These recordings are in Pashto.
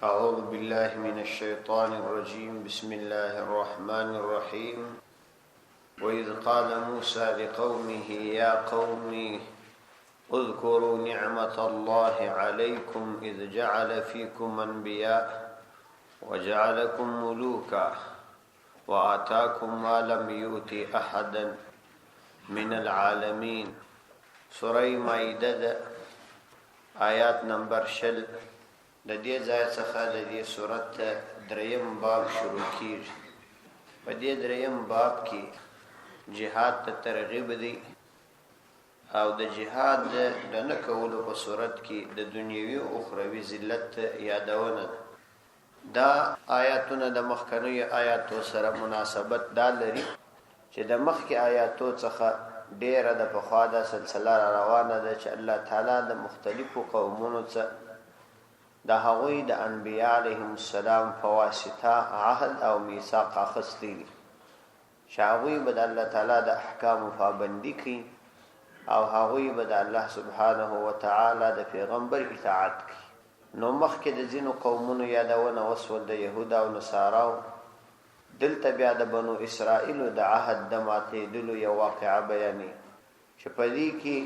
أعوذ بالله من الشيطان الرجيم بسم الله الرحمن الرحيم وإذ قال موسى لقومه يا قوم اذكروا نعمة الله عليكم إذ جعل فيكم أنبياء وجعلكم ملوكا وآتاكم ما لم يؤت أحدا من العالمين سورة مائدة آیات نمبر 60 د دې ځای څخه د دې سورت دریم باب شروع کیږي. په دې دریم باب کې جهاد ته ترغیب دی او د جهاد د نه کولو په صورت کې د دنیوي او اخروی ذلت یادونه ده. دا آیاتونه د مخکنیو آیاتو سره مناسبت دا لري چې د مخکې آیاتو څخه ډیره د پخوا د سلسله روانه ده چې الله تعالی د مختلفو قومونو څخه د هغوی د انبیاء علیهم السلام په واسطه عهد او میثاق اخیستی دي چې هغوی به د الله تعالی د احکامو پابندي کوي او هغوی به د الله سبحانه وتعالی د پیغمبر اطاعت کوي. نو مخکې د ځینو قومونو یادونه وسول د یهود او نصاراو، دلته بیا د بنو اسرائیلو د عهد د ماتېدلو یو واقعه بیانې چې په دې کې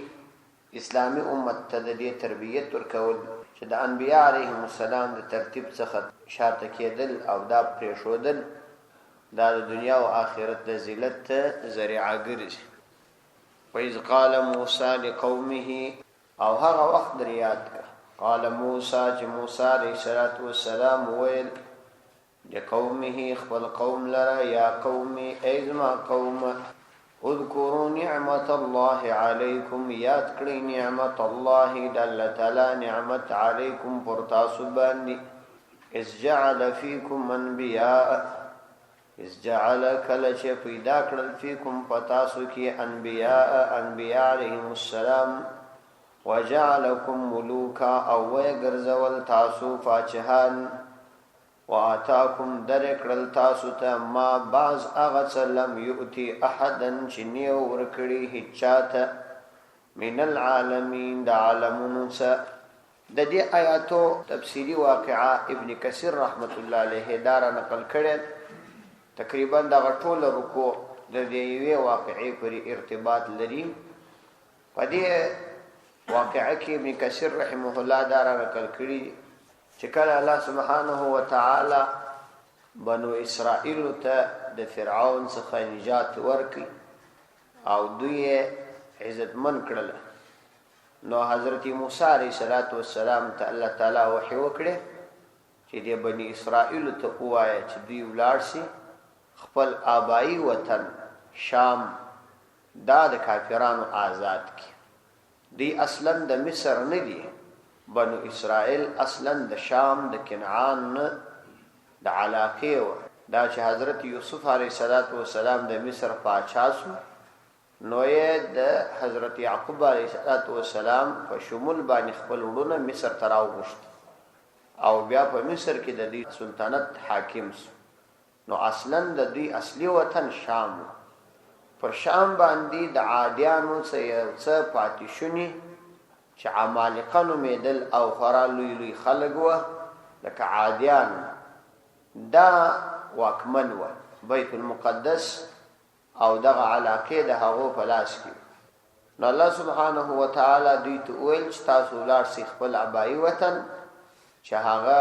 اسلامي امت ته د دې تربیت ورکول چې د انبیاء علیهم السلام د ترتیب څخه شاته کېدل او دا پرېښودل دا د دنیا او آخرت د ذلت ذریعه ګرځي. وإذ قال موسى لقومه او هغه وخت در یاد کړه قال موسى چې موسی علیه السلام ویل لقومه خپل قوم لره یا قوم ای زما قوم اذكروا نعمت الله علیکم یاد کړئ نعمت الله د الله تعالی نعمت علیکم پر تاسو باندې اذ جعل فیکم انبیاء اذ جعل کله چې پیدا کړل فیکم پتاسو کې انبیاء علیهم السلام وجعلکم ملوکا او وګرځول تاسو فاچهان وآتاكم درکړل تاسو ته ما بعض اغه لم یؤتی احدا چې نیو ورکړي هچاته من العالمین د عالمونو څخه. د دې آیاتو تفسیری واقعا ابن کثیر رحمت الله علیه دار نقل کړي. تقریبا د غټول رکوع د دې یوې واقعې پورې ارتباط لري. په دې واقعه کې ابن کثیر رحمه الله دار نقل کړي چې کله الله سبحانه وتعالی بنو اسرائیل ته د فرعون څخه نجات ورکړي او دوی عزتمن کړل، نو حضرت موسی علیه السلام ته الله تعالی وحی وکړي چې د بنی اسرائیل ته ووایي چې دوی ولاړ شي خپل آبایی وطن شام دا د کافرانو آزاد کړي. دوی اصلا د مصر نه دي، بنو اسرائیل اصلا د شام د کنعان د علاقه و. دا چې حضرت یوسف علیه السلام د مصر پاچا شو، نو یې د حضرت یعقوب علیه السلام په شمول باندې خپل وروڼه مصر ته راوغوښت او بیا په مصر کې د دې سلطنت حاکم شو. نو اصلا د دوی اصلي وطن شام و. پر شام باندې د عادیانو څه پاتې شوني چې عمالقه نومېدل او خورا لوی لوی خلک وه لکه عادیان، دا واکمن وه. بیت المقدس او دغه علاقې د هغو په لاس کې. نو الله سبحانه وتعالی دوی ته وویل چې تاسو ولاړ شئ خپل آبایی وطن چې هغه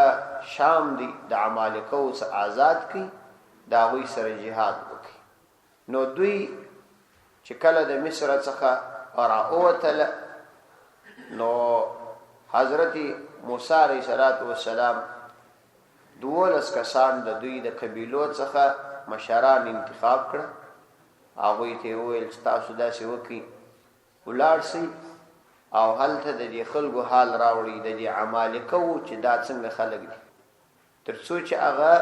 شام دی د عمالقو څخه آزاد کړي، د هغوی سره جهاد وکړي. نو دوی چې کله د مصر څخه راووتله نو حضرت موسی علیه السلام 12 کسان د دوی د قبیلو څخه مشران انتخاب کړه. هغوی ته وویل چې تاسو داسې وکړئ ولاړ شئ او هلته د دې خلکو حال راوړئ د دې عمالقه وو چې دا څنګه خلک دي، تر څو چې هغه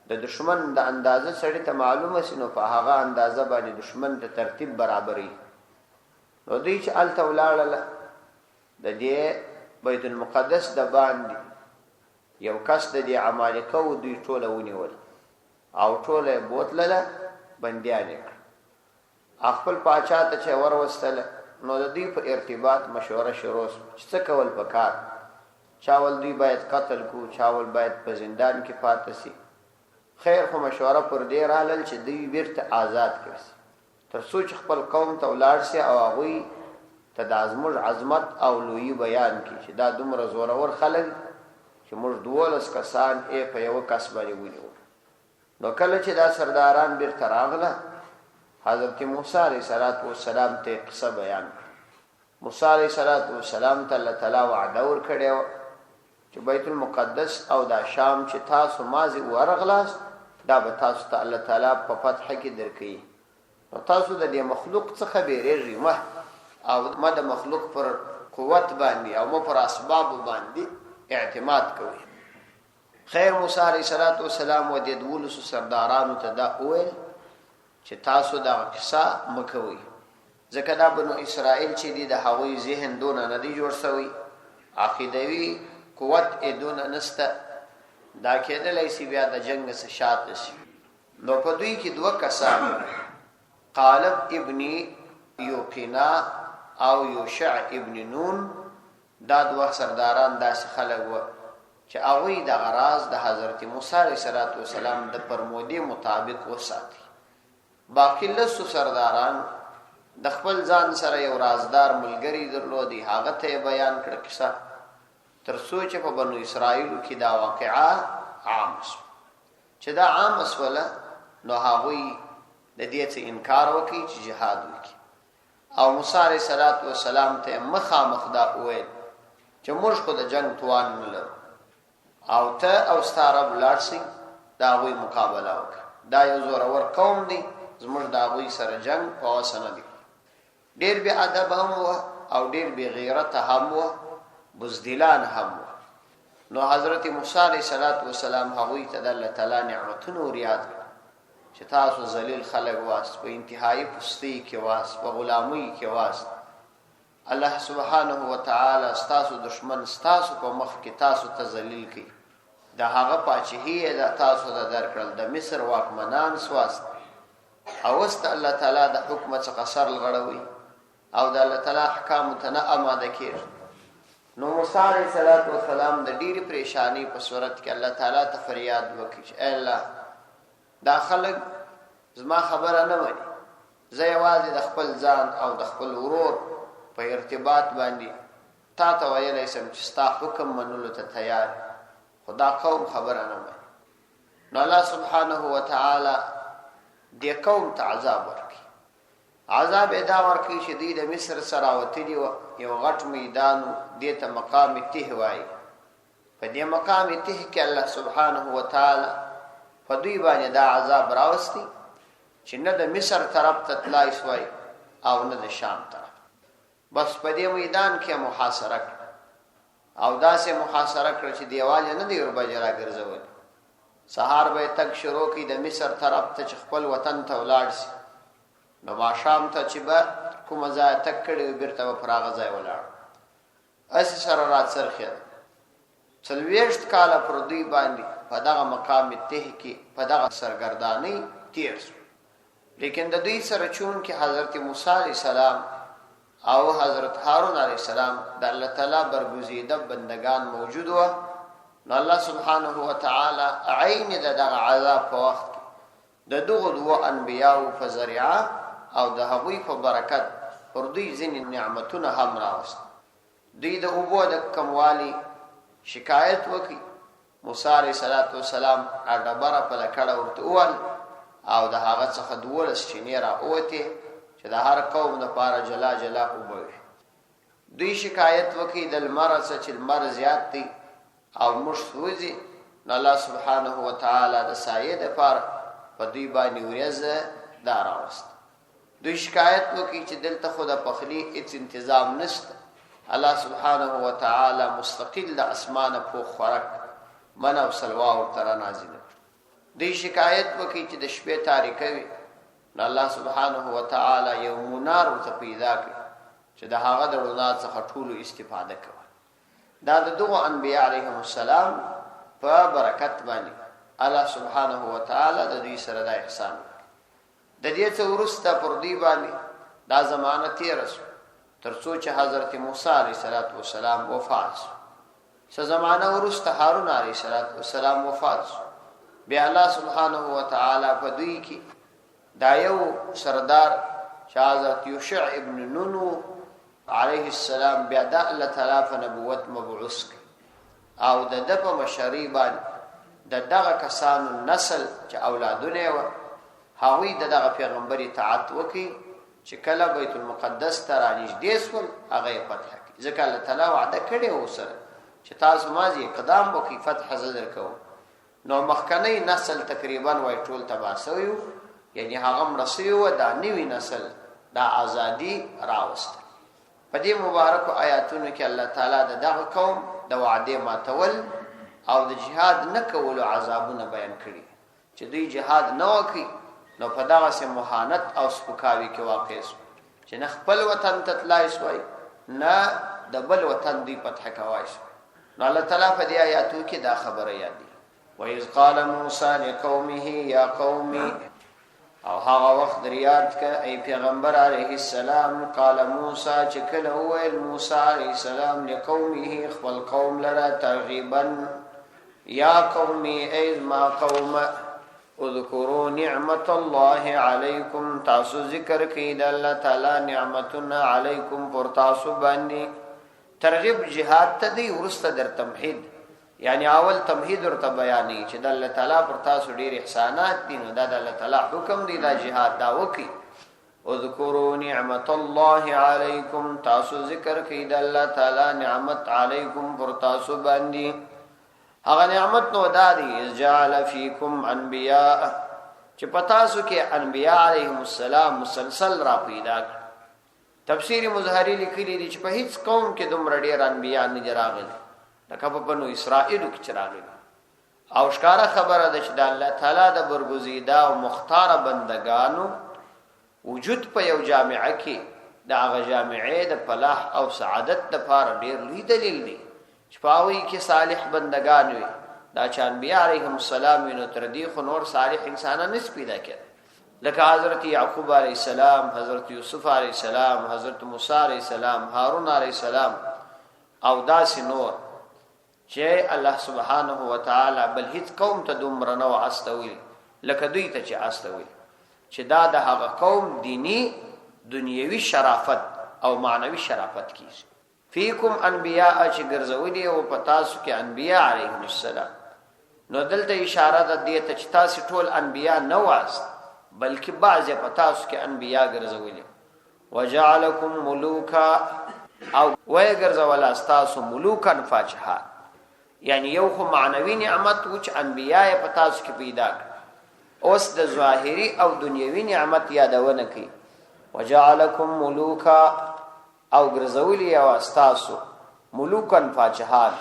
د دشمن د اندازه سړي ته معلومه شي نو په هغه اندازه باندې دشمن ته ترتیب برابري. نو دوی چې هلته ولاړله د دې بیت المقدس د باندې یو کس د دې عمالقه و دوی ټوله ونیول او ټوله یې بوتلله بندیان یې کړ. خپل پاچا ته چې وروستله نو د دوی په ارتباط مشوره شروع چې څه کول پکار. چاول دوی باید قتل کو، چاول باید په زندان کې پاتې سي. خیر خو مشوره پر دې رالل چې دوی بیرته آزاد کړي تر څو چې خپل قوم ته ولاړ سي او هغوی ته د زموږ عظمت او لویي بیان کړي چې دا دومره زورور خلک چې موږ 12 کسان په یو کس باندې ونیو. نو کله چې دا سرداران بیرته راغله، حضرت موسی علیه السلام ته قصه بیان کړه. موسی علیه السلام ته الله تعالی وعده ورکړې چې بیت المقدس او دا شام چې تاسو مازی ورغلاست دا به تاسو ته الله تعالی په فتح کې درکړي. نو تاسو د دې مخلوق څخه بیریږئ مه، او ما د مخلوق پر قوت باندې او ما پر اسباب باندې اعتماد کوئ. خیر موسی علیه السلام و د 12 سردارانو ته دا وویل چې تاسو دا قصه مکوئ، ځکه دا بنو اسرائیل چې دي د هغوی ذهن دونه نه دی جوړ شوی، عقیدوي قوت دونه نسته، دا کېدلی شي بیا د جنګ څخه شاته شي. نو په دوی کې 2 کسان، قالب ابن یوقینا او یوشع ابن نون، دا 2 سرداران داسې خلک وو چې هغوی د غراض د حضرت موسی علیه السلام د فرمودې مطابق وساتي. باقي 10 سرداران د خپل ځان سره یو رازدار ملګری درلودي، هغه ته بیان کړ قصه، تر څو چې په بنو اسرائیل کې دا واقعا عام شو. چې دا عام شوله نو هغوی د دې څخه انکار وکړي چې جهاد وکړي. او موسی علیه السلام ته مخامخ دا وویل چې موږ خو د جنگ توان نه لرو، او ته او ستا رب لاړ شئ د هغوی مقابله وکړي. دا یو زورور قوم دی، زموږ د هغوی سره جنگ په وس نه دی. ډېر بې ادب هم وه او ډېر بې غیرته هم وه، بزدلان هم وه. نو حضرت موسی علیه السلام هغوی ته د الله تعالی نعمتونه ور یاد کړل چې تاسو ذلیل خلک واست، په انتهایی پستی کې واست، په غلامۍ کې واست. الله سبحانه وتعالی ستاسو دشمن ستاسو په مخ کې تاسو ته ذلیل کړي. د هغه پاچهي د تاسو ته درکړل، د مصر واکمنان سواست، او است الله تعالی د حکم څخه سر لغړوي او د الله تعالی احکام ته نه آماده کیږي. نو موسی علیه السلام د ډیری پریشانی په صورت کې الله تعالی ته فریاد وکړي چې الله دا خلک زما خبره نه مانی، زه یوازې د خپل ځان او د خپل ورور په ارتباط باندې تا ته ویلی سم چې ستا حکم منلو ته تیار، خو دا قوم خبره نه مانی. نو الله سبحانه وتعالی دې قوم ته عذاب ورکړي. عذاب ادا ورکړي چې دوی د مصر سره وتلي یو غټ میدانو، دې ته مقام ته وایي. په دې مقام ته کې الله سبحانه وتعالی په دوی باندې دا عذاب راوستي چې نه د مصر طرف ته تلای شوی او نه د شام طرف. بس په دې میدان کې محاصره کړ، او داسې محاصره کړ چې دیوال نه دی ورباندې راګرځول. سهار به تک شروع کی د مصر طرف ته چې خپل وطن ته ولاړ شي، نو ماښام ته چې به کومه ځای تک کړي بیرته به پر هغه ځای ولاړ. هسې سره راڅرخېد. 40 کاله پر دوی باندې په دغه مقام ته کې په دغه سرګردانۍ تیر شو. لیکن د دوی سره چون کې حضرت موسی علیه السلام او حضرت هارون علیه السلام د الله تعالی برگزیده بندگان موجود و. نو الله سبحانه وتعالی عین دغه عذاب په وخت د دغه 2 انبیاء په ذریعه او د هغوی په برکت پر دوی ځینې نعمتونه هم راوست. دوی د اوبو د کموالی شکایت وکړي. موسی علیه السلام ډبره په لکړه ورته وویل او د هغه څخه 12 چینې راووتې چې د هر قوم لپاره جلا جلا اوبه وي. دوی شکایت وکړي د لمر څخه چې لمر زیات دی او موږ سوځي. نو الله سبحانه وتعالی د سایې دپاره په دوی باندې وریځ دا راوست. دوی شکایت وکړي چې دلته خو د پخلي هېڅ انتظام نشته. الله سبحانه وتعالی مستقل د اسمانه پوخ خوراک من او سلوا ورته رانازل کړ. دوی شکایت وکړي چې د شپې تاریکه وي. نو الله سبحانه وتعالی یو منار ورته پیدا کړي چې د هغه د رڼا څخه ټولو استفاده کوي. دا د دغو انبیاء علیهم السلام په برکت باندې الله سبحانه وتعالی د دوی سره دا احسان وکړي. د دې څخه وروسته پر دوی باندې دا زمانه تېره شوه تر څو چې حضرت موسی علیه السلام وفات شو. څه زمانہ ورسته هارون علیه السلام وفات شو. بیا الله سبحانه و تعالی په دوی کې دا یو سردار حضرت یوشع ابن نونو علیه السلام بیا د الله تعالی په نبوت مبعوث کړ او د په مشری باندې دغه کسانو نسل چې اولادونه و هغوی دغه پیغمبر اطاعت وکي چې کله بیت المقدس ته رانږدې سول هغه فتح کړي ځکه الله تعالی وعده کړی و سره چې تاسو مازی اقدام وکي فتح زدر کوو. نو مخکنی نسل تقریبا وای ټول تبا شوی یعنی هغه مرسي و دا نوی نسل دا ازادي راوست. په دې مبارک آیاتونو کې الله تعالی دغه قوم د وعده ماتول او د جهاد نه کولو عذابونه بیان کړي چې دوی جهاد نه وکړي نو په دغه سه مهانت او سپکاوي کې واقع شو چې نه خپل وطن ته تلای شوی نه د بل وطن دی فتح کوای شو. نو الله تعالی په دې آیاتو کې دا خبره یادي وَإِذْ قَالَ مُوسَى لِقَوْمِهِ يَا قَوْمِ او هغه وخت ریاد ک ای پیغمبر علیه السلام قال موسی چې کله وویل موسی علیه السلام لقومه خپل قوم لره ترغیبا یا قومي ای ما قوم اذكروا نعمت الله علیکم تاسو ذکر کړئ د الله تعالی نعمتنا علیکم پر تاسو باندې. ترغیب جهاد ته دی ورسته در تمهید یعنی اول تمهید ورته بیانې چې د الله تعالی پر تاسو ډیر احسانات دي نو د الله تعالی حکم دی دا جهاد دا وکي. اذكروا نعمت الله علیکم تاسو ذکر کړئ د الله تعالی نعمت علیکم پر تاسو باندې. هغه نعمت نو دادی جعل فیکم انبیاء چې پتاسو کې انبیاء علیهم السلام مسلسل را پیدا کړ. تفسیر مظهری لیکلی دی چې په هیڅ قوم کې دومره ډیر انبیاء نه راغلي لکه په بنو اسرائیل کې راغلي. او ښکارا خبره ده چې د الله تعالی د برگزیده او مختار بندگانو وجود په یو جامعه کې د هغه جامعې د فلاح او سعادت لپاره ډیر لوی دلیل دی چې پاوی کې صالح بندگان وي دا چې انبیاء علیهم السلام نو تر دې خو نور صالح انسانان نس پیدا کړ لکه حضرت یعقوب علیہ السلام حضرت یوسف علیہ السلام حضرت موسی علیہ السلام هارون علیہ السلام او داس نور چې الله سبحانه و تعالی بل هیڅ قوم ته دومره نو استوي لکه دوی ته چې استوي چې دا د هغه قوم دینی دنیوي شرافت او معنوي شرافت کیږي. فیکم انبیاء چې ګرځولي او پتاسو کې انبیاء علیهم السلام نو دلته اشاره ده دې ته چې تاسو ټول انبیاء نه واست بلکې بعضه پتاسو کې انبیاء ګرځولي. وجعلکم ملوکا او وای ګرځول استاسو ملوکن فاجها یعنی یو خو معنوي نعمت و چې انبیاء پتاسو کې پیدا کړ اوس د ظاهري او دنیوي نعمت یادونه کوي. وجعلکم ملوکا او ګرځولي او استاسو ملوکن فاجهان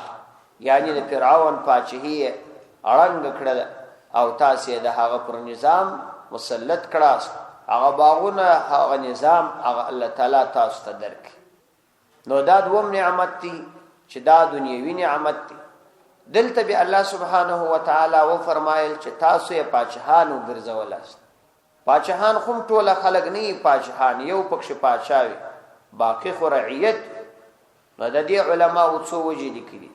یعنی د فرعون پاچهي اړنګ کړل او تاسو د هغه پر نظام مسلط کړاس هغه باغونه هغه نظام هغه الله تعالی تاسو ته درک. نو دا دوم نعمت دی چې دا دنیوي نعمت دی. دلته به الله سبحانه و تعالی و فرمایل چې تاسو یې پاچهانو ګرځولاست. پاچهان خو ټول خلک نه پاچهان یو پکښ پاچاوي باقی خو رعیت. نو د دې علما او څو وجې لیکلي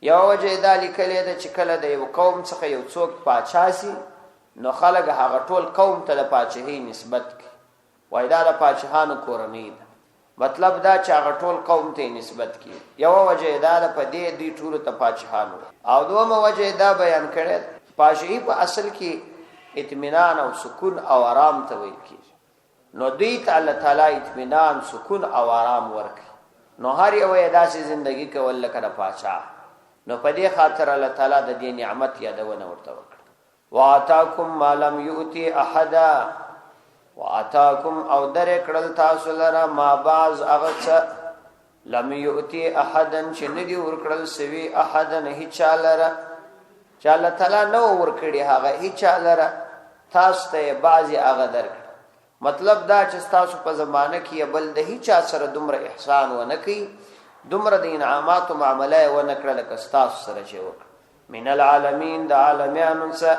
یو وجه دا لیکلي ده چې کله د یو قوم څخه یو څوک پاچاسي نو خلک هغه ټول قوم ته د پاچهي نسبت کوي وای دا د پاچهانو کورنۍ ده مطلب دا چې هغه ټول قوم ته نسبت کوي. یو وجه دا ده په دې دوی ټول ته پاچهانو او دومره وجه دا بیان کړي پاچهي په اصل کې اطمینان او سکون او آرام ته ویل کیږي. نو دوی ته الله تعالی اطمینان سکون او آرام ورکړي نو هر یو داسې ژوندۍ کول لکه د پاچا. نو په دې خاطر الله تعالی د دې نعمت یادونه ورته وکړه. واتاکم ما لم یؤتی احد واتاکم او درې کړل تاسو لره ما بعض هغه څه لم یؤتی احدن چې ندی ورکړل سوی احد نه هیڅ لره چې الله تعالی نو ورکړي هغه هیڅ لره تاسو ته بعضی هغه درک. مطلب دا چې تاسو په زمانه کې بل د هیڅ سره دومره احسان و نه کوي دومره د انعامات او معاملې و نه کړل که تاسو سره چې وکړه من العالمین د عالمانو سره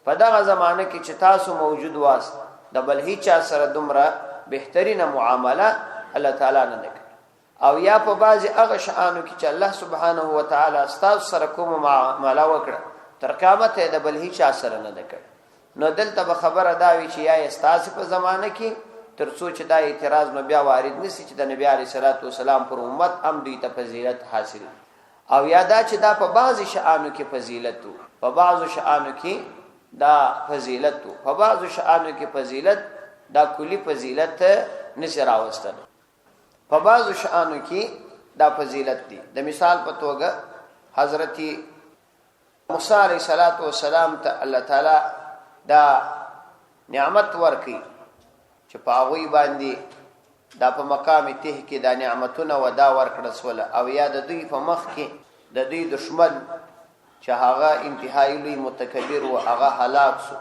په دغه زمانه کې چې تاسو موجود واست د بل هیڅ سره دومره بهترینه معامله الله تعالی نه وکړي. او یا په بعض هغه شانو کې چې الله سبحانه و تعالی استاد سره کوم معامله وکړه تر قیامت د بل هیڅ سره نه وکړ. نو دلته به خبره دا وی چې یا استاد په زمانه کې تر څو چې دا اعتراض نو بیا وارد نشي چې د نبی عليه الصلاه والسلام پر امت هم دوی ته فضیلت حاصل او یادا چې دا په بعضی شانو کې فضیلت په بعضو شانو کې دا فضیلت په بعضو شانو کې فضیلت دا کلی فضیلت نشي راوستل. په بعضو شانو کې دا فضیلت دي. د مثال په توګه حضرت موسی علیہ الصلوۃ والسلام ته الله تعالی دا نعمت ورکي چې په هغه باندې دا په مقام ته کې دا نعمتونه ودا ورکړل سول او یا د دوی په مخ کې د دوی دشمن چې هغه انتهایی لوی متکبر او هغه هلاک شو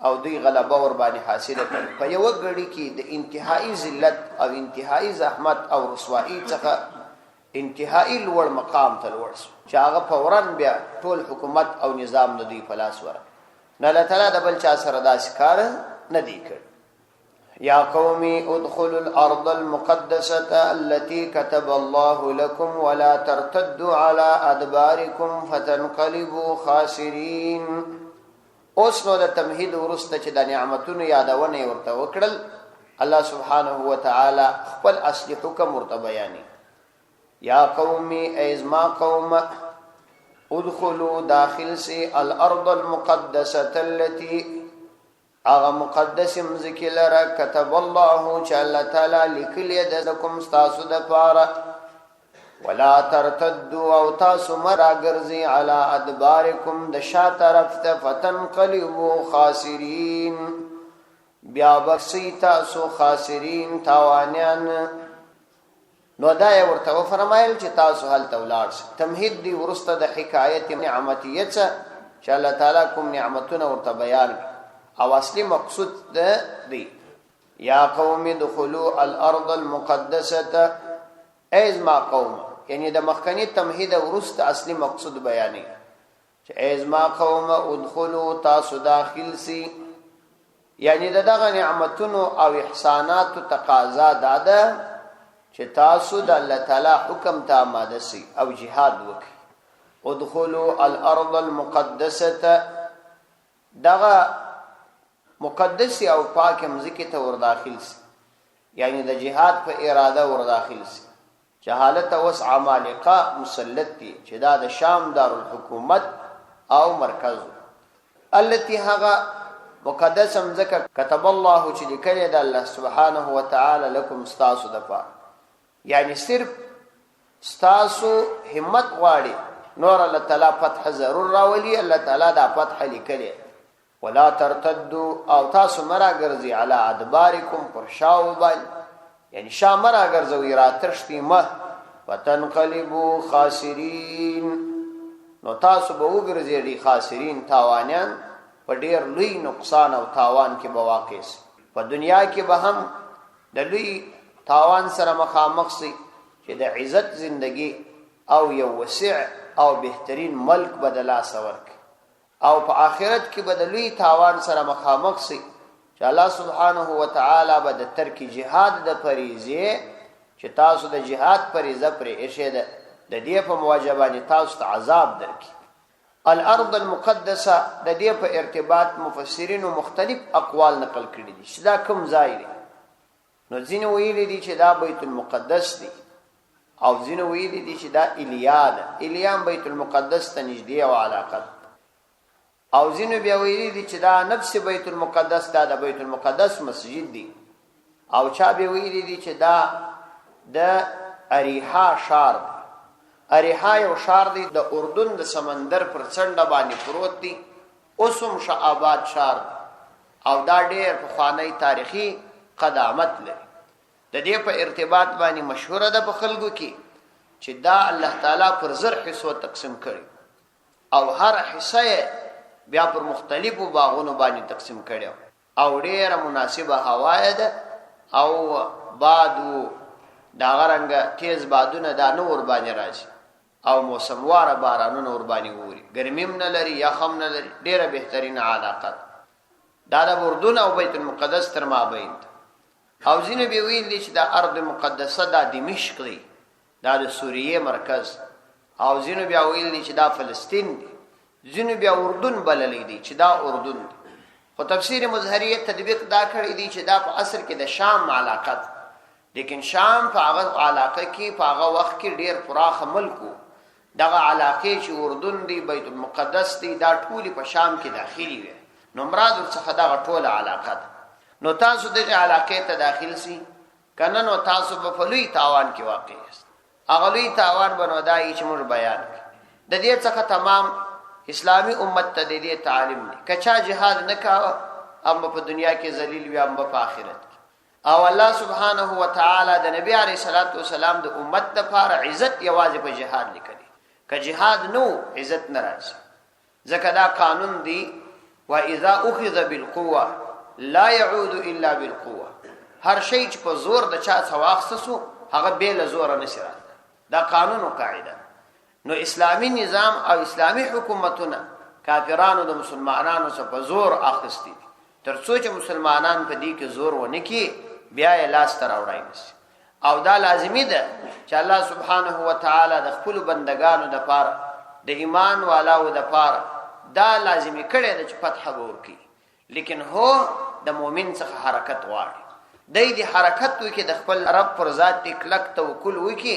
او دوی غلبه ور باندې حاصله کړ. په یو غړي کې د انتهایی ذلت او انتهایی زحمت او رسوایی څخه انتهایی لوړ مقام ته ورسو چې هغه فوران بیا ټول حکومت او نظام د دوی په لاس ور نه. الله تعالی د بل چا سره داسې کار نه دی کړ. یا قومي ادخلوا الارض المقدسه التي كتب الله لكم ولا ترتدوا على ادباركم فتنقلبوا خاسرين. اوس نو د تمهید ورسته چې د نعمتونو یادونه ورته وکړل الله سبحانه و تعالی خپل اصلي حکم ورته بیانې. یا قومي ایزما قوم ادخلوا داخل سي الارض المقدسه التي اغه مقدس مزکی لره كتب الله چې الله تعالی لیکلی د کوم تاسو د پاره ولا ترتدوا او تاسو مرا ګرځي على ادبارکم د شا طرف ته فتنقلبوا خاسرین بیا بخسی تاسو خاسرین تاوانیان. نو دا ورته فرمایل چې تاسو هل تولار تمهید دی ورسته د حکایت نعمتیت چې الله تعالی کوم نعمتونه ورته بیان او اصلي مقصود ده دی. یا قوم ادخلوا الارض المقدسه ایز ما قوم یعنی د مخکنی تمهید ورست اصلي مقصود بیانې چې ایز ما قوم ادخلوا تاسو داخل سي یعنی دغه نعمتونو او احسانات تقاضا داده چې تاسو د الله تعالی حکم ته آماده سي او jihad وکړي. ادخلوا الارض المقدسه دغه مقدس او پاک مزکی ته ور داخل سي یعنی د جهاد په اراده ور داخل سي. جهالت اوس عمالقه مسلط دي چې دا د شام دارالحکومت او مرکز التي هغه مقدس مزکه كتب الله چې لیکلی د الله سبحانه و تعالی لكم استاسو دفا یعنی صرف استاسو همت غواړي نور الله تعالی فتح ضرور راولي الله تعالی دا فتح لیکلی. ولا ترتدوا او تاسو مرا ګرځي على ادبارکم پر شاو باندې یعنی شا مرا ګرځوي را ترشتي مه وتنقلبوا خاسرین نو تاسو به وګرځي دي خاسرین تاوانیان په ډیر لوی نقصان او تاوان کې بواقع سي. په دنیا کې به هم د لوی تاوان سره مخامخ سي چې د عزت زندگی او یو وسع او بهترین ملک بدلا سورک او په آخرت کې بدلوي تاوان سره مخامخ سي چې الله سبحانه و تعالی به د ترک جهاد د فریضه چې تاسو د جهاد فریضه پرې ارشاد د دې په مواجبانه تاسو ته عذاب درکې. الارض المقدسه د دې په ارتباط مفسرین مختلف اقوال نقل کړي دي چې دا کوم ځای دی. نو ځینې ویلي دي چې دا بیت المقدس دی او ځینې ویلي دي چې دا الیا ده. الیا بیت المقدس ته نږدې او علاقه او ځینو بیا ویلي دي چې دا نفس بیت المقدس دا د بیت المقدس مسجد دی او چا بیا ویلي دي چې دا د اریحا شار دی. اریحا یو شار دی د اردن د سمندر پر څنډه باندې پروت دی. اوسم شعبات شار او دا ډېر پخوانی تاریخي قدامت لري. د دې په ارتباط باندې مشهوره ده په خلکو کې چې دا الله تعالی پر زر حصو تقسیم کړي او هر حصه بیا پر مختلفو باغونو باندې تقسیم کړي او ډیره مناسبه هوا ده او بادو دا غرنګ تیز بادونه دا نور باندې راځي او موسم واره بارانونه ور باندې ووري ګرمیم نه لري یا خم نه لري ډیره بهترینه علاقه دا د اردن او بیت المقدس تر مابین او ځینې به ویل چې دا ارض مقدسه د دمشق دی دا د سوریه مرکز، او ځینو بیا ویل دي چې دا فلسطین دی، ځینو بیا اردن بللی دي چې دا اردن دی. خو تفسیر مظهریه تطبیق دا کړی دی چې دا په اصل کې د شام علاقه ده، لیکن شام په هغه علاقه کې په هغه وخت کې ډیر پراخ ملک و. دغه علاقې چې اردن دی، بیت المقدس دی، دا ټول په شام کې داخلي وي. نو مراد څخه دغه ټوله علاقه ده. نو تاسو دغه علاقې ته داخل سي کنه، نو تاسو په لوی تاوان کې واقع یاست. هغه لوی تاوان بنودای چې موږ بیان کړ. د دې څخه تمام اسلامی امت ته د دې تعلیم دی، کچا جهاد نه کاوه اما په دنیا کې ذلیل وي اما په آخرت کې. او الله سبحانه و تعالی د نبی علیه الصلاۃ والسلام د امت لپاره عزت یوازې په جهاد لیکلی. که جهاد نو عزت نه راځي، ځکه دا قانون دی واذا اخذ بالقوه لا يعود الا بالقوه. هر شی چې په زور د چا څواخصو هغه به له زور نه سره، دا قانون او قاعده. نو اسلامی نظام او اسلامی حکومتونه کافرانو د مسلمانانو څخه په زور اخیستي دي، ترڅو چې مسلمانان په دې کې زور ونه کی بیا یې لاس تر وړای نشي. او دا لازمی ده چې الله سبحانه و تعالی د خپل بندگانو د پاره د ایمان والاو د پاره دا لازمی کړی ده چې فتح ورکړي. لیکن هو د مؤمن څخه حرکت غواړي، د دې حرکت وکي د خپل رب پر ذات کلک توکل وکي،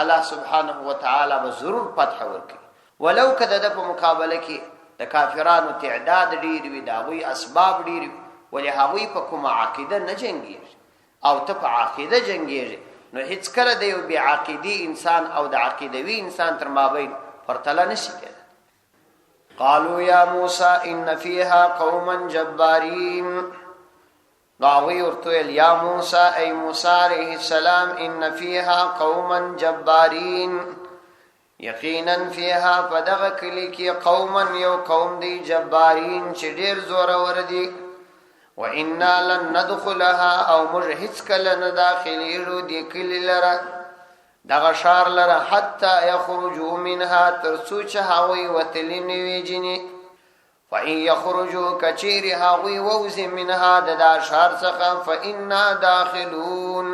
الله سبحانه و تعالی به ضرور فتح ورکړي. ولو کده د په مقابله کې د کافرانو تعداد ډیر وي، دا وی اسباب ډیر وي، ولې هغوی په کومه عقیده نه جنگیږي او ته په عقیده جنگیږي، نو هیڅ کله د یو بی عقیدی انسان او د عقیدوي انسان تر مابین پرتله نشي کېدای. قالوا یا موسی ان فیها قوما جبارین، ناوی ورته یا موسی ای موسی علیہ السلام ان فیها قوما جبارین، یقینا فیها فدغ کلی کی قوما یو قوم دی جبارین چې ډیر زور ور دي، وإنا لن ندخلها او موږ هیڅ کله نه داخليږو دې کلی لره دغه شار لره حتی یخرجوا منها ترڅو چې هغوی وتلی نه وي جنې. فإن یخرجوا کچیر هغوی ووځي منها د دا شار څخه فإنا داخلون،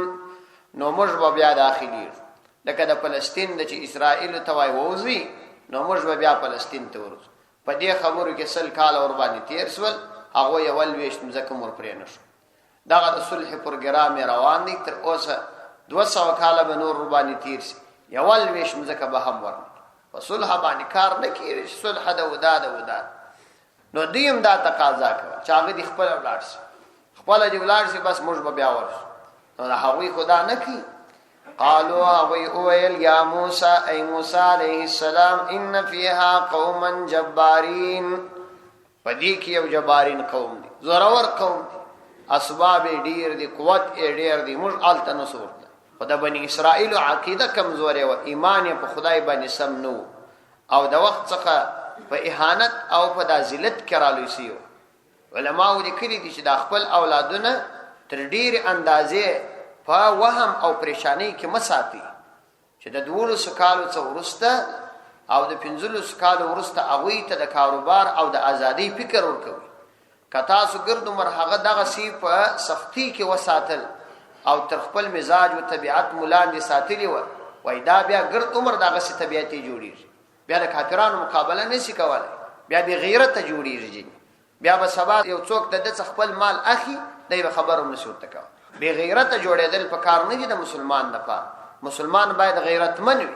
نو موږ به بیا داخليږو. لکه د فلسطین د چې اسرائیل ته وای ووځي، نو موږ به بیا فلسطین ته ورځو. په دې خبرو کې 100 کال اور باندې تیر سول، هغه یو ولويشت مزکه مور پرې نشو. دغه د صلح پروګرام روان دي، تر اوسه 200 کال به نور باندې تیر شي، یو ولويشت مزکه به هم ورنه په صلح باندې کار نه کیږي. صلح د وداد نو دیم دا تقاضا کوي چې هغه د خپل اولاد شي، خپل دی اولاد شي، بس موږ به بیا ورسو. نو هغه خدا نه کی. قالوا اويل يا موسى اي موسى عليه السلام ان فيها قوما جبارين، پدې کې یو جبارین قوم دي، زورور قوم دي، اسباب ډیر دي، قوت ډیر دي، موږ آلته نه سورته. خدا بني اسرائیل عقیده کمزورې او ایمان په خدای باندې سم نو، او د وخت څخه په اهانت او په ذلت کې رالوي سيو. علماء لیکلي دي چې د خپل اولادونه تر ډیر اندازې په وهم او پریشانی کې مساتي، چې د 200 کالو څخه ورسته او د 15 کالو ورسته هغه ته د کاروبار او د ازادي فکر ورکوي. کتا سو ګرد عمر هغه دغه سی په سختی کې وساتل او تر خپل مزاج او طبيعت ملاندې ساتلی و، وای دا بیا ګرد عمر دغه سی طبيعتي جوړیږي، بیا د کافرانو مقابله نشي کولای، بیا به غیرت جوړیږي، بیا به سبا یو څوک د خپل مال اخی دغه خبرو نشو تکا. به غیرت جوړېدل په کار نه دي د مسلمان لپاره. مسلمان باید غیرتمن وي،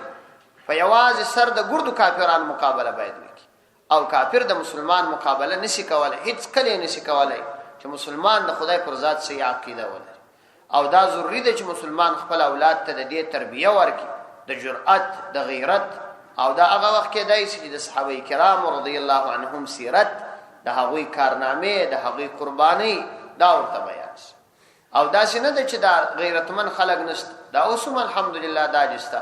په یوازې سر د ګردو کافرانو مقابله باید وکړي، او کافر د مسلمان مقابله نشي کولای، هیڅ کله نشي کولای چې مسلمان د خدای پر ذات صحیح عقیده ولري. او دا ضروری ده چې مسلمان خپل اولاد ته د دې تربیه ورکړي، د جرأت، د غیرت. او دا هغه وخت کې دای چې د صحابه کرام رضی الله عنهم سیرت، د هغوی کارنامې، د هغوی قرباني دا ورته بیان شي. او دا څنګه ده چې دا غیرتمن خلق نشته، دا اوسم الحمدلله دا جستا.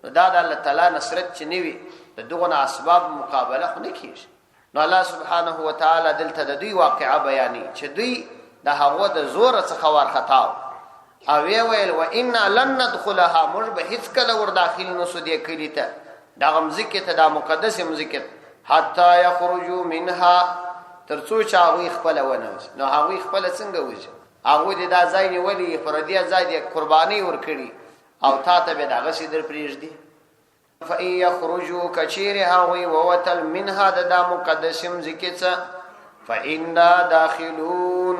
نو دا د الله تعالی نصرت چې نیوي د دغه اسباب مقابله خو نه کیږي. نو الله سبحانه و تعالی دلته د دوی واقعا بیانې چې دوی د هغه د زور څخه ورخطاو، او ویل و ان لن ندخلها، موږ به هیڅ کله ور داخل نسو دې کلی ته، دا مزکه ته، دا مقدس مزکه، حتا یخرجوا منها، ترڅو چې هغه خپل ونه. نو هغه خپل څنګه وځي؟ هغه د دا ځای نیولې پر دې ځای د قرباني ور کړی، او تا ته به دغه سي در پریږدي فإن يخرجوا كثيرها ووتل منها د مقدسم ذکیڅ فإنا داخلون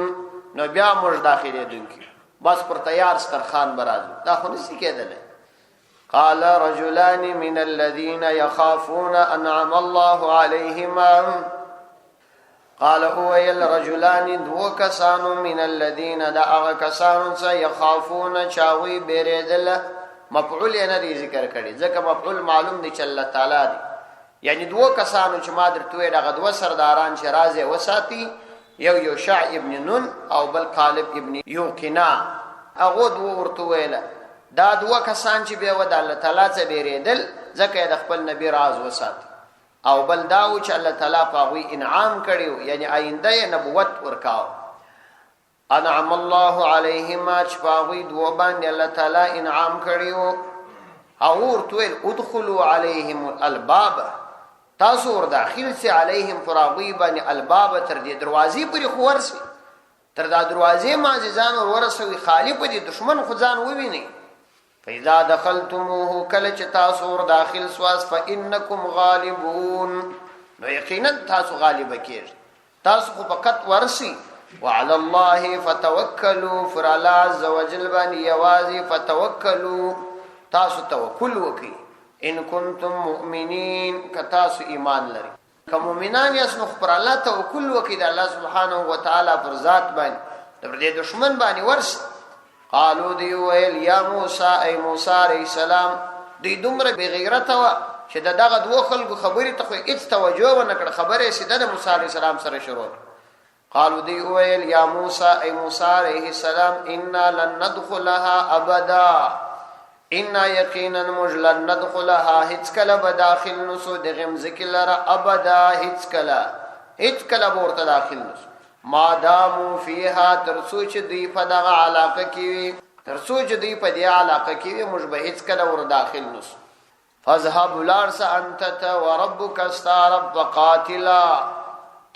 نو بیا موږ داخلي دونکي بس پر تیار سترخان برازو دا خو نسی کېدل قال رجلان من الذين يخافون انعم الله عليهما قال اويل رجلان دو کسانو من الذين دا کسانو څخه يخافون چاوي بيريدل مفعول نه دی ذکر کړي ځکه مفعول معلوم دی چې الله تعالی دی یعنی دو کسانو چې ما درته دغه دو سرداران چې رازه وساتي یو یوشع ابن نون او بل قالب ابن یوقنا هغه دو ورته ویل دا دو کسان چې به ود الله تعالی څخه بیریدل ځکه د خپل نبی راز وساتي او بل داو چې الله تعالی په غوي انعام کړیو یعنی آینده نبوت ورکاو انعم الله عليهما چې په غوي دو باندې الله تعالی انعام کړیو او ورته ادخلوا عليهم الباب تاسو ور داخل سي عليهم فراغي باندې الباب تر دې دروازې پورې خورسي تر دا دروازې معجزان ورسوي خالق دې دشمن خدان وویني فاذا دخلتموه کله چې تاسو ور داخل سواس فانکم غالبون نو یقینا تاسو غالب کېږئ تاسو خو فقط ورسي وعلى الله فتوکلوا فر الله عز وجل باندې یوازي فتوکلوا تاسو توکل وکړئ ان کنتم مؤمنین کتاسو ایمان لري که مؤمنان یاسنو پر الله توکل وکړي د الله سبحانه و تعالی پر ذات باندې د دې دشمن باندې ورس قالو دی ویل یا موسی ای موسی علیہ السلام دی دومره بغیرت وا چې دغه دوه خلکو خبرې ته خو هیڅ توجه ونه کړ خبره سیده د موسی علیہ السلام سره شروع قالو دی ویل یا موسی ای موسی علیہ السلام انا لن ندخلها ابدا ان یقینا مجلن ندخلها هیڅ کله به داخل نسو د غمزکی لره ابدا هیڅ کله ورته داخل نسو ما دامو فيها ترسو چې دی په دغه علاقه کې ترسو چې دی په دې علاقه کې موږ به هیڅ کله ور داخل نسو فذهب لارس انت وربك استرب وقاتلا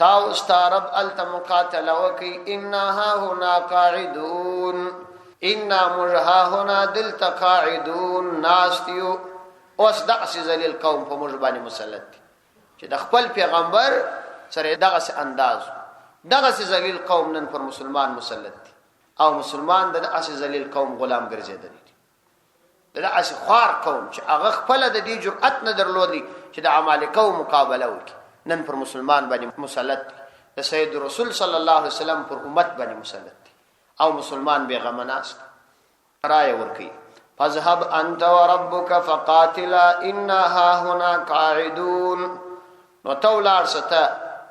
تا استرب الت مقاتله وکي انها هنا قاعدون ان مجها هنا دلت قاعدون ناستيو اوس دغه ذلیل قوم په موږ باندې مسلط چې د خپل پیغمبر سره دغه انداز دغه ذلیل قوم نن پر مسلمان مسلط او مسلمان دغه ذلیل قوم غلام ګرځیدل دي دغه خوار قوم چې هغه خپل د دې جرأت نه درلودي چې د عمالقه مقابله وکړي نن پر مسلمان باندې مسلط د سید رسول صلی الله علیه وسلم پر امت باندې مسلط او مسلمان بیغم ناست رای ورکی فذهب انت وربك فقاتلا انها هنا قاعدون نو تولار ستا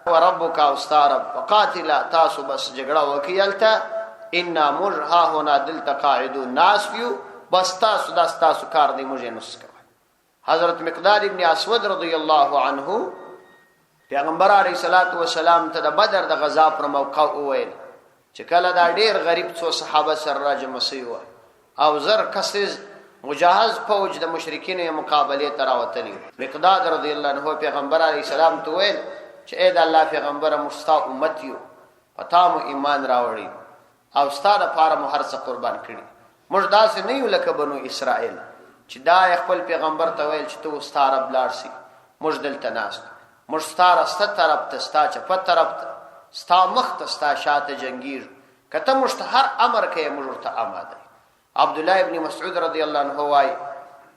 وربك استرب فقاتلا تاسو بس جګړه وکیلتا ان مرها هنا دلت قاعدون ناس فيو بس تاسو داستاسو کار دی موږ نس کوي حضرت مقداد ابن اسود رضی الله عنه پیغمبر علیه الصلاۃ والسلام ته د بدر د غزا پر موقع وویل چې کله دا ډیر غریب څو صحابه سره راجم شوی او زر کسز مجهز فوج د مشرکین مقابله تراوتلی مقداد رضی الله عنه پیغمبر علیه السلام ته ویل چې اې د الله پیغمبر مستا امت یو پتا مو ایمان راوړی او ستاره لپاره مو هر څه قربان کړی موږ داسې نه یو لکه بنو اسرائیل چې دا خپل پیغمبر ته ویل چې تو ستاره بلارسي موږ دلته ناست موږ ستاره ست طرف ته ستا چې په طرف ته ستا مخ ته ستا شاته جنگیر کته مشت هر امر کې موږ ته آماده عبد الله ابن مسعود رضی الله عنه وای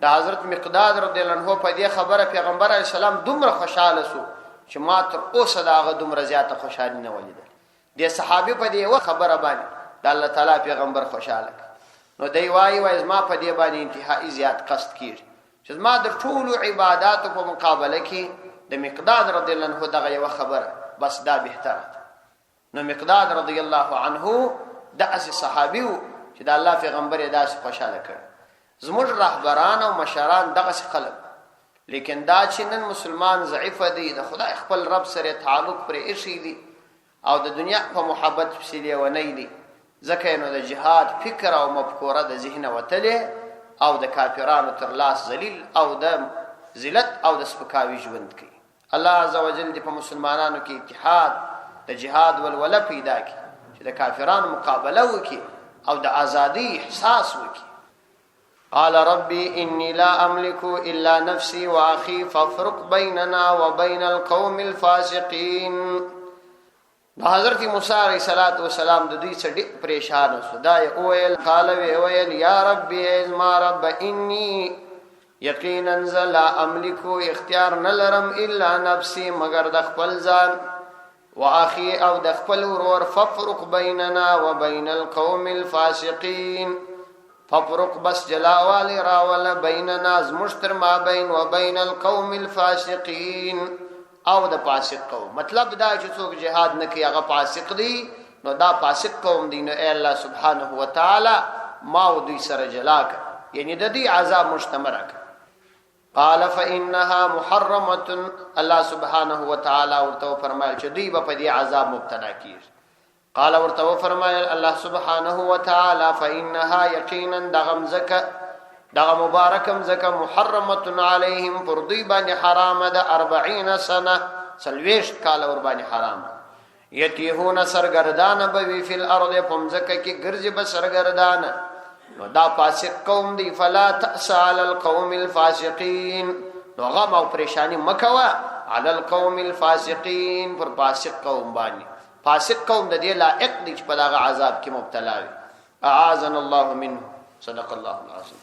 د حضرت مقداد رضی الله عنه په دې خبره پیغمبر علیه السلام دومره خوشاله سو چې ما تر اوسه داغه دومره زیاته خوشالي نه ولیدل د صحابه په دې خبره باندې د الله تعالی پیغمبر خوشاله نو دی وای ما په دې باندې انتهایی زیات قصد کړ چې ما د ټولو عبادت په مقابله کې د مقداد رضی الله عنه دغه یو خبره بس دا بهتره نو مقداد رضی الله عنه د صحابي چې د الله پیغمبر یې داسې خوشاله کړ زموږ رهبران او مشران دغه خلک لیکن دا چې نن مسلمان ضعیف دی د خدای خپل رب سره تعلق پر ایشي دی او د دنیا په محبت وسیله ونی دی ځکه نو د جهاد فکر او مفکوره د ذهن وتله او د کافرانو تر لاس ذلیل او د ذلت او د سپکاوي ژوند کوي الله عزوجل دې په مسلمانانو کې اتحاد د جهاد ولوله پیدا کړي چې د کافرانو مقابله وکړي او د ازادي احساس وکړي قال ربي إني لا أملك إلا نفسي وأخي فافرق بيننا وبين القوم الفاسقين. حضرت موسی علیہ السلام د دوی څخه ډېر پریشان شو. دا یې وویل قال ویل یا ربي ازما رب انی یقینا لا املک اختیار نه لرم الا نفسي مگر د خپل ځان واخي او د خپل ورور ففرق بيننا وبين القوم الفاسقين. ففرق بس جلاوال راول بيننا زمشتر ما بين وبين القوم الفاسقين او د فاسق قوم. مطلب دا چې څوک جهاد نه کوي هغه فاسق دي، نو دا فاسق قوم دي، نو الله سبحانه وتعالى ما و دوی سره جلا ک، یعنی د دې عذاب مشتمل ک. قال فانها محرمه، الله سبحانه وتعالى ورته فرمایل چې دوی په دې عذاب مبتلا کیږي. قال ورته فرمایل الله سبحانه وتعالى فانها یقینا دغمزک دغه مبارکم زکه محرمه علیهم پر دوی باندې حرام ده 40 سنه 40 کال ور باندې حرام. یتیهون سرګردان به فی الارض پمزکه کی ګرځي به سرګردان، نو دا فاسق قوم دی. فلا تأس علی القوم الفاسقین، نو غم او پریشانی مکوا علی القوم الفاسقین پر فاسق قوم باندې. فاسق قوم د دې لائق دي چې په دغه عذاب کې مبتلا وي. اعاذنا الله منه. صدق الله العظیم.